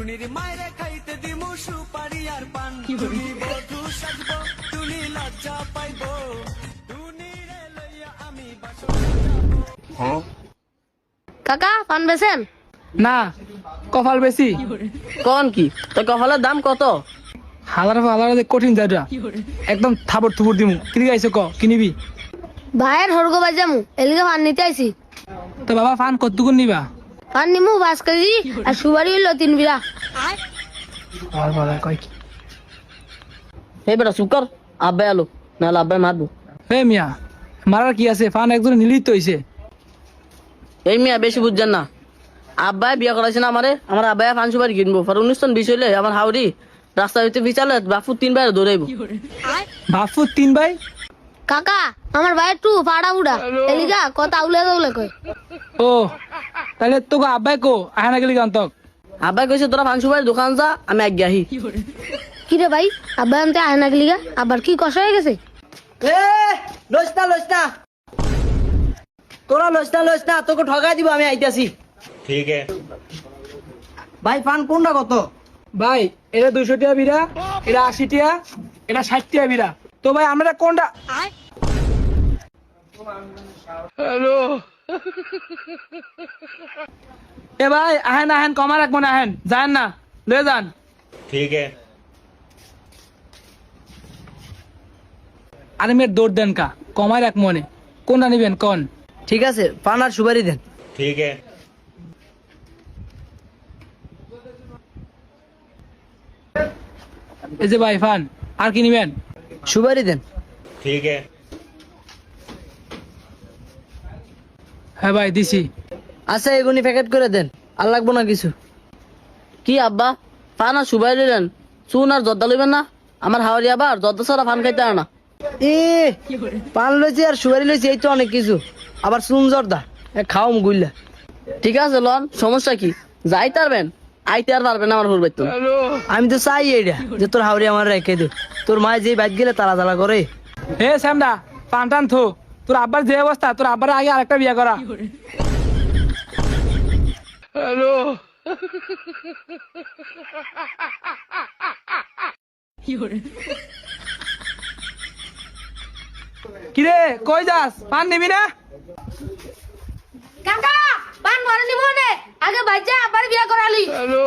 টুনির মায়েরে খাইতে দিমু সুপারি আর পান টুনি বধু সাজবো টুনি লজ্জা পাইবো টুনিরে লইয়া আমি বাসর সাজাবো। কাকা পান বেছেন? না কপাল বেশি। কোন কি তো কপালের দাম কত? হাজার হাজার কঠিন যাইটা একদম থাবর থুবর দিমু কিনি গাইছে ক কিনিবি? ভাইয়ের হরগো বাজামু এলিগে পান নিতে আইছি। তো বাবা ফান কতগুন নিবা? পান নিমু 5 কেজি আর সুপারি হইলো 3 বিড়া। আর বলা কয় কি? হে বেটা সুকর আব্বাই আলো নাহলে আব্বাই মারবো। হে মিয়া মারার কি আছে, ফান একজন নিলিত হইছে। এই মিয়া বেশি বুঝছেন না, আব্বাই বিয়া করাইছে না আমারে, আমার আব্বাই ফান সুপারি কিনবো পর 19-20 হইলে আমার হাওড়ি রাস্তা হইতে বিচালে বাপু 3 বাইরে দৌড়াইবো। বাপু 3 ভাই? কাকা আমার ভাই একটু পাড়া উড়া এলিগা কথা উলে উলে কয়। ও তাহলে তোকে আব্বাই কো আহে না গেলি গান তক? আব্বাই কইছে তোরা ফান সুপারি দোকান যা আমি আগে আহি। কি রে ভাই আব্বা আনতে আয় না গলিগা আবার কি কষ্ট হয়ে গেছে? লইস্তা তোরা লইস্তা তোকে ঠকাই দিব আমি আইতাছি। ठीक है। ভাই ফান কোনটা কত? ভাই এটা 200 টাকা বিড়া, এটা 80 টাকা, এটা 60 টাকা বিড়া। তো ভাই আমরা কোনটা? হ্যালো এ ভাই আহেন আহেন কমা রাখবো না, আহেন যান না লয়ে যান। ठीक है। আরে মেয়ের দৌড় দেন কা কমাই রাখ মনে, কোনটা নিবেন কোন? ঠিক আছে পান আর সুপারি দেন। ठीक है। এই যে ভাই ফান আর কি নিবেন? সুপারি দেন। ठीक है। হ্যাঁ ভাই দিছি। আচ্ছা এগুনি প্যাকেট করে দেন, আর লাগবো না কিছু। কি আব্বা পান আর সুপারি দিলেন, চুন আর জর্দা লইবেন না? আমার হাওড়ি আবার জর্দা ছাড়া পান খাইতে আর না। এ পান লইছি আর সুপারি লইছি এই তো অনেক কিছু, আবার চুন জর্দা খাওম গুইলা। ঠিক আছে লন, সমস্যা কি? যাইতে পারবেন আইতে আর পারবেন আমার হুর বাইতো। আমি তো চাই এইটা যে তোর হাওড়ি আমার রেখে দে, তোর মায় যে বাইক গেলে তালা তালা করে। হে শ্যামদা পান টান থো, তোর আব্বার যে অবস্থা, তোর আব্বার আগে আরেকটা বিয়ে করা। হ্যালো কিরে কই যাস, পান নিবি না? কাকা পান ভরে নিমু নে আগে বাচ্চা আবার বিয়া করালি। হ্যালো